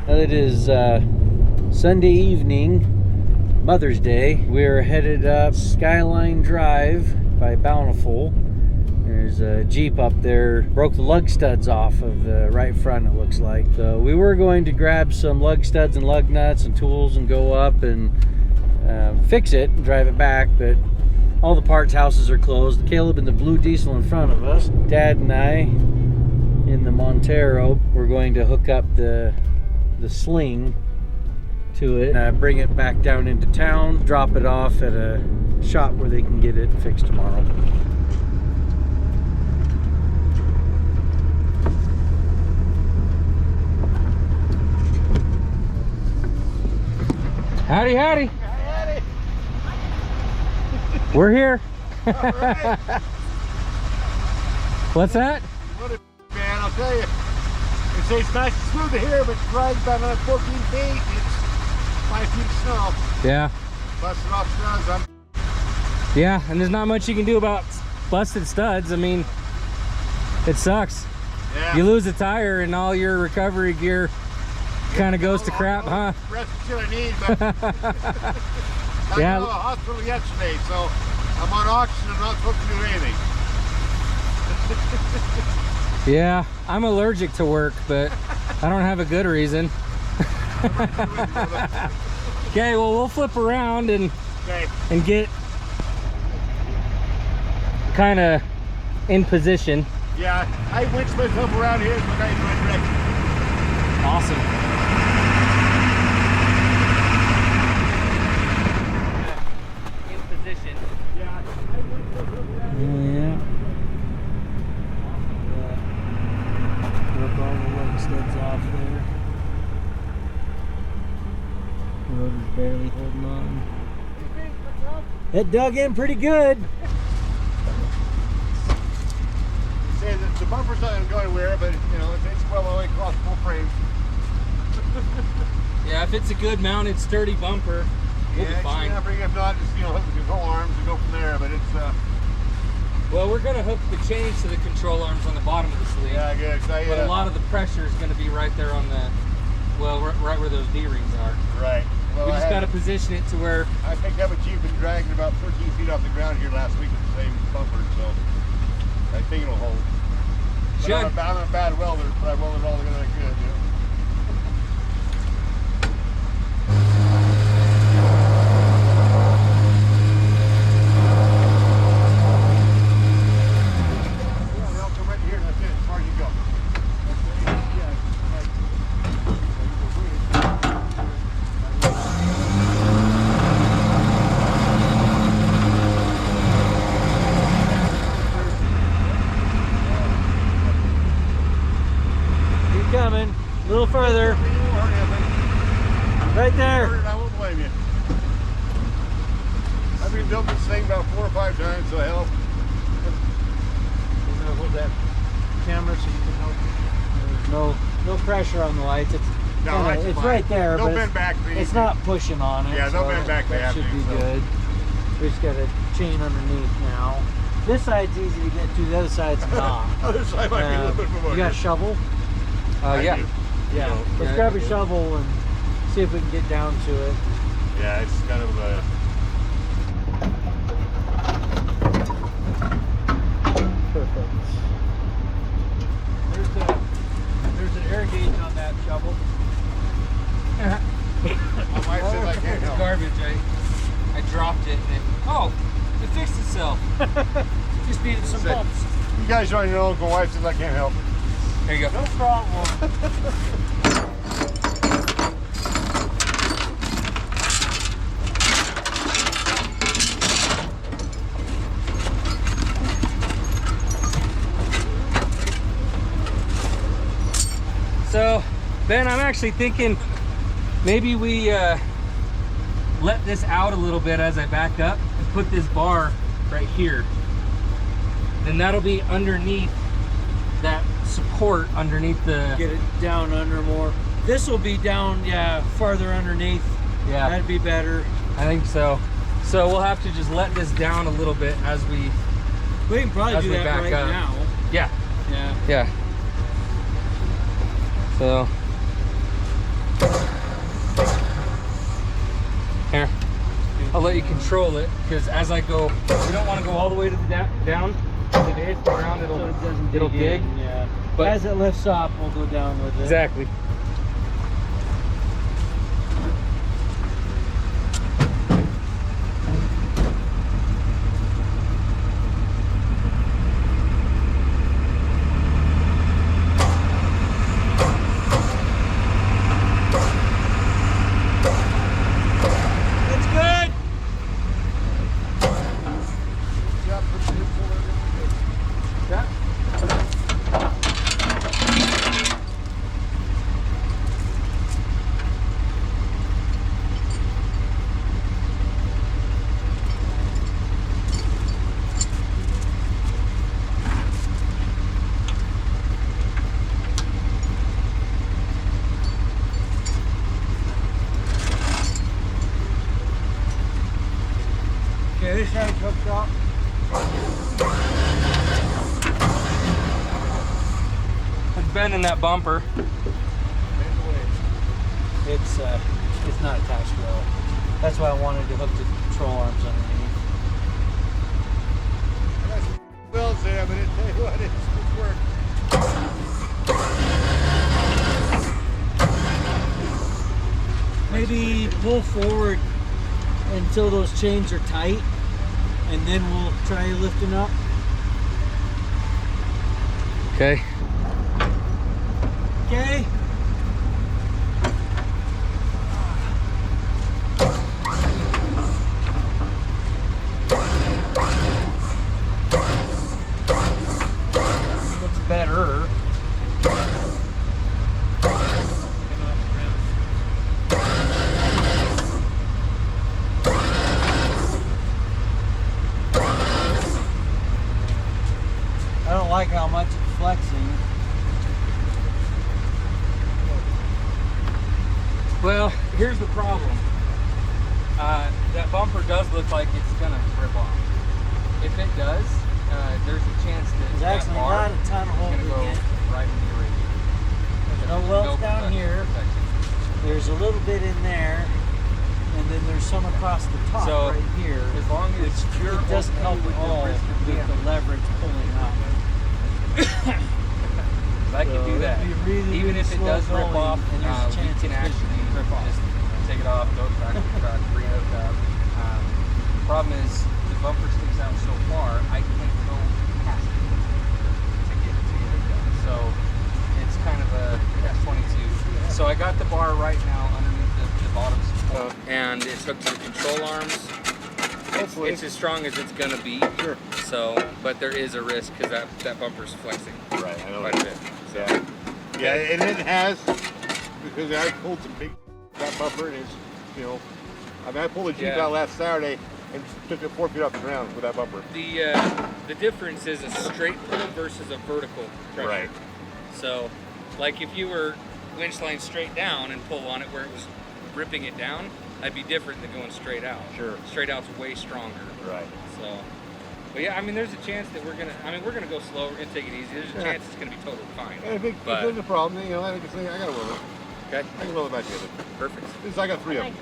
It is Sunday evening, Mother's Day. We're headed up Skyline Drive by Bountiful. There's a Jeep up there, broke the lug studs off of the right front, it looks like. So we were going to grab some lug studs and lug nuts and tools and go up and fix it and drive it back, but all the parts houses are closed. Caleb in the blue diesel in front of us. Dad and I in the Montero. We're going to hook up the sling to it, bring it back down into town, drop it off at a shop where they can get it fixed tomorrow. Howdy, howdy. Howdy. We're here. Right. What's that? What a man, I'll tell you. They say it's nice and smooth here, but you ride about another 14 feet, it's 5 feet of snow. Yeah. Busting off studs. Yeah, and there's not much you can do about busted studs. I mean, it sucks. Yeah. You lose a tire and all your recovery gear kind of goes to crap, huh? Rest of shit I need, but I Yeah. go to the hospital yesterday, so I'm on oxygen and not supposed to do anything. Yeah, I'm allergic to work, but I don't have a good reason. Okay, well, we'll flip around and get kind of in position. Yeah, I winched myself around here so I got in the right direction. Awesome. In position. Yeah, I winched myself around here. Yeah. Rip all the lug studs off there. The rotor's barely holding on. It dug in pretty good. Say that the bumper's not going to go anywhere, but you know, it's well all the way across full frame. Yeah, if it's a good mounted, sturdy bumper, we'll be fine. If not, just hook the control arms and go from there. But it's Well, we're gonna hook the chains to the control arms on the bottom of the sleeve. yeah, good. But a lot of the pressure is gonna be right there on the, well, right where those D-rings are. Right. Well, We just gotta position it to where. I picked up a Jeep and dragged it about 13 feet off the ground here last week with the same bumper, so I think it'll hold. But Should. I'm a bad welder, but I welded all together good. Yeah. Coming a little further. Right there. I won't blame you. I've been building this thing about 4 or 5 times, so help. We're gonna hold that camera so you can help. There's no pressure on the lights. It's it's fine. right there, Don't but bend back. it's not pushing on it. Yeah, don't bend back. That should be good. We just got a chain underneath now. This side's easy to get to. The other side's not. Other side might be a little bit more. You got a shovel? Yeah. Yeah. Let's grab a shovel and see if we can get down to it. Yeah, it's kind of a. Perfect. There's an air gauge on that shovel. My wife says I can't It's help. garbage. I dropped it and it fixed itself. Just needed some bumps. You guys don't know, my wife says I can't help. There you go. No problem. So, Ben, I'm actually thinking maybe we let this out a little bit as I back up and put this bar right here. Then that'll be underneath that support underneath the... Get it down under more. This will be down, yeah, farther underneath. Yeah. That'd be better. I think so. So we'll have to just let this down a little bit as we... We can probably As do we that back right up. now. Yeah. Yeah. Yeah. So Here, I'll let you control it, because as I go, we don't want to go all the way to the down. If it hits the ground, So it doesn't it'll dig dig. in, yeah. But as it lifts up, we'll go down with it. exactly. Okay, this side's hooked up. It's bending that bumper. It's not attached well. That's why I wanted to hook the control arms underneath. I got some welds there, but tell you what, it's work. Maybe pull forward until those chains are tight, and then we'll try lifting up. Okay. Okay. Looks better. I don't like how much it's flexing. Well, here's the problem. That bumper does look like it's gonna rip off. If it does, there's a chance that There's that actually bar not a ton of is gonna holding go it. right into your radiator. There's no welds down protection- here. protection. There's a little bit in there, and then there's some across the top So, right here. As long as you're It doesn't okay help with at the all risk of with the damage. leverage pulling out. I can do that. it'd be really, Even really if it slow does rip going, off, and there's a we chance can it could actually rip off. just take it off, go back to the truck, rehook up. The problem is the bumper sticks out so far, I can't go past it to get it done. So it's kind of a catch-22. So I got the bar right now underneath the bottom support, and it's hooked to the control arms. It's as strong as it's gonna be. Sure. So, but there is a risk because that bumper's flexing Right, I know quite a that. bit. So. Yeah, and it has, because I pulled some big, that bumper, and it's, you know, I mean, I pulled a Jeep Yeah. out last Saturday and took it 4 feet off the ground with that bumper. The difference is a straight pull versus a vertical pressure. Right. So, like if you were winch line straight down and pull on it where it was ripping it down, that'd be different than going straight out. Sure. Straight out's way stronger. Right. So, but yeah, I mean, there's a chance that we're gonna go slow. We're gonna take it easy. There's a chance it's gonna be totally fine. And if But- there's a problem, you know, I got a welder. Okay. I can weld it back together. Perfect. Since I got 3 of them.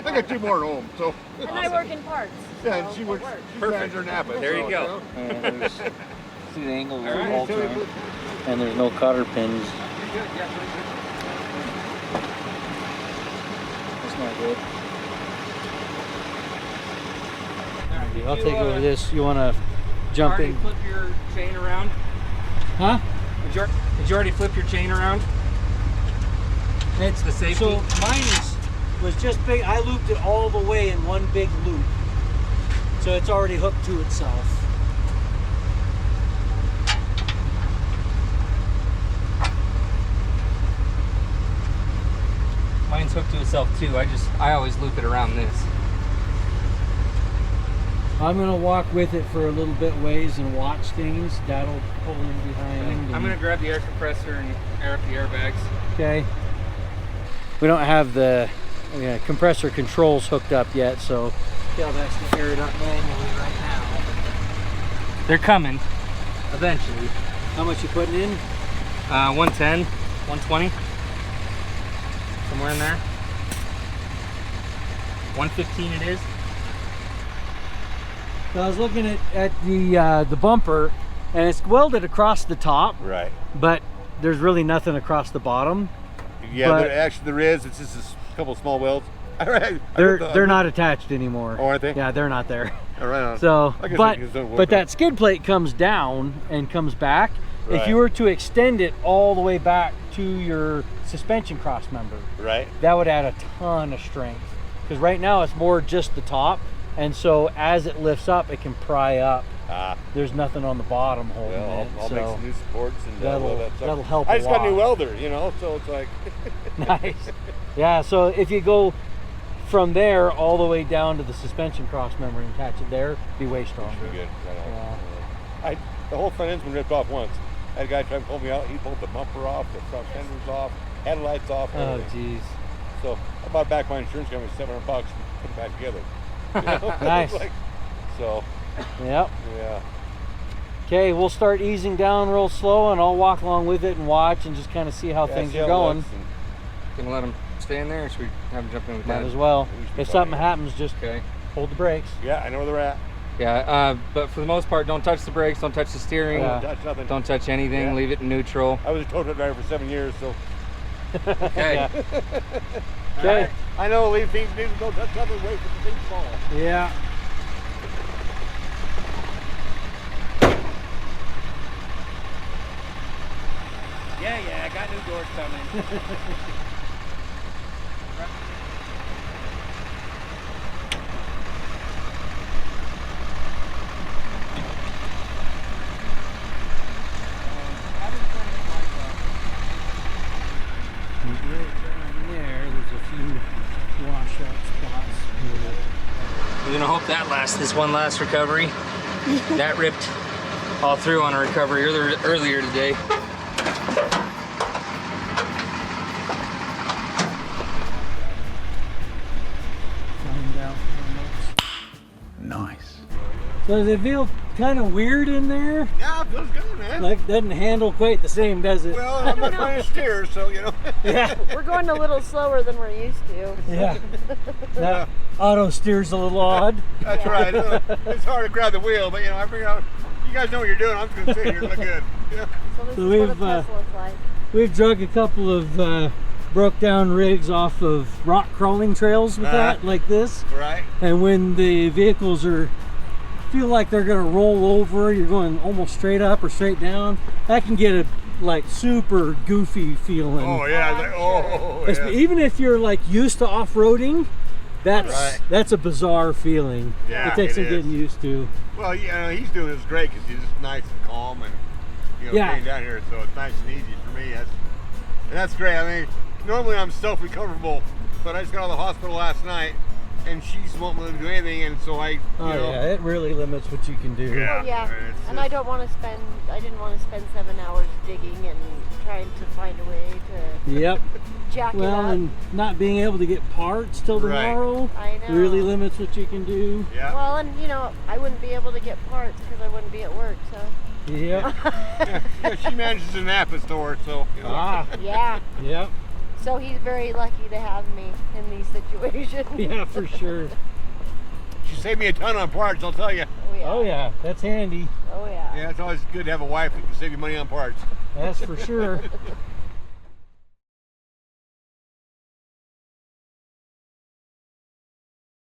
I got 2 more at home, so. And I work in parts. Yeah, so and she it works, works. she Perfect. drives her Napa. There you so, go. And there's, see the angle of All the right. halter, and there's no cotter pins. Pretty good. Yeah, pretty good. That's not good. All right, did I'll you, take over this. You want to jump already in? flip your chain around? Huh? Did you already flip your chain around? It's the safety? So mine was just big. I looped it all the way in one big loop. So it's already hooked to itself. Mine's hooked to itself too. I always loop it around this. I'm gonna walk with it for a little bit ways and watch things. Dad'll pull in behind. I'm gonna grab the air compressor and air up the airbags. Okay. We don't have the compressor controls hooked up yet, so Cal has to air it up manually right now. They're coming, eventually. How much you putting in? 110, 120, somewhere in there. 115 it is. So I was looking at the bumper, and it's welded across the top, Right. but there's really nothing across the bottom. Yeah, But- actually there is. It's just a couple of small welds. They're not attached anymore. Oh, aren't they? Yeah, they're not there. All right on. So, I guess but it don't work but out. that skid plate comes down and comes back. If Right. you were to extend it all the way back to your suspension cross member, Right. that would add a ton of strength. Because right now it's more just the top, and so as it lifts up, it can pry up. Ah. There's nothing on the bottom holding Well, it. I'll so make some new supports and that'll- all that stuff. that'll help I a just got a new lot. welder, you know, so it's like. nice. Yeah. So if you go from there all the way down to the suspension cross member and attach it there, be way stronger. Pretty good. Yeah. The whole front end's been ripped off once. I had a guy try to pull me out. He pulled the bumper off, the front fenders off, headlights off. Oh, Everything. geez. So I bought back my insurance company $700 and put it back together. You know? Nice. Like, so Yep. yeah. Okay, we'll start easing down real slow, and I'll walk along with it and watch and just kind of see how Yeah, things see are how it going. looks and- Gonna let them stay in there, or should we have them jump in with Might that? as well. We should be If something fine. happens, just Okay. hold the brakes. Yeah, I know where they're at. Yeah, but for the most part, don't touch the brakes, don't touch the steering, Yeah. Don't touch nothing. don't touch anything, Yeah. leave it in neutral. I was a tow truck driver for 7 years, so Okay. Yeah. Okay. I know leave things, don't touch nothing, wait for the thing to fall. Yeah. Yeah, I got new doors coming. There's a few washout spots. We're gonna hope that lasts this one last recovery. That ripped all through on a recovery earlier today. Find out how much. Nice. So does it feel kind of weird in there? Yeah, it feels good, man. Like, doesn't handle quite the same, does it? Well, I'm not trying to steer, so you know. Yeah. We're going a little slower than we're used to. Yeah. That auto steer's a little odd. That's right. It's hard to grab the wheel, but you know, I figured out you guys know what you're doing. I'm just gonna sit here and look good. You know? So this So is what a we've, Tesla's like. We've drug a couple of broke down rigs off of rock crawling trails with that, like this. Right. And when the vehicles feel like they're gonna roll over, you're going almost straight up or straight down, that can get a like super goofy feeling. Oh yeah. Yeah. Even if you're like used to off-roading, that's Right. that's a bizarre feeling. Yeah, it takes it some getting is. used to. Well, you know, he's doing this great because he's just nice and calm and you know, Yeah. staying down here, so it's nice and easy for me. That's great. I mean, normally I'm self-recoverable, but I just got out of the hospital last night, and she's won't let me do anything, and so I, you Oh know, yeah, it really limits what you can do. Yeah. Oh yeah, it's and just- I didn't want to spend 7 hours digging and trying to find a way to Yep. jack it Well, up. and not being able to get parts till Right. tomorrow I know. really limits what you can do. yeah. Well, and you know, I wouldn't be able to get parts because I wouldn't be at work. So Yep. Yeah, she manages an Napa store, so you know. Ah. yeah, Yep. so he's very lucky to have me in these situations. Yeah, for sure. She saved me a ton on parts, I'll tell you. Oh yeah. Oh yeah, that's handy. Oh yeah. Yeah, it's always good to have a wife that can save you money on parts. That's for sure.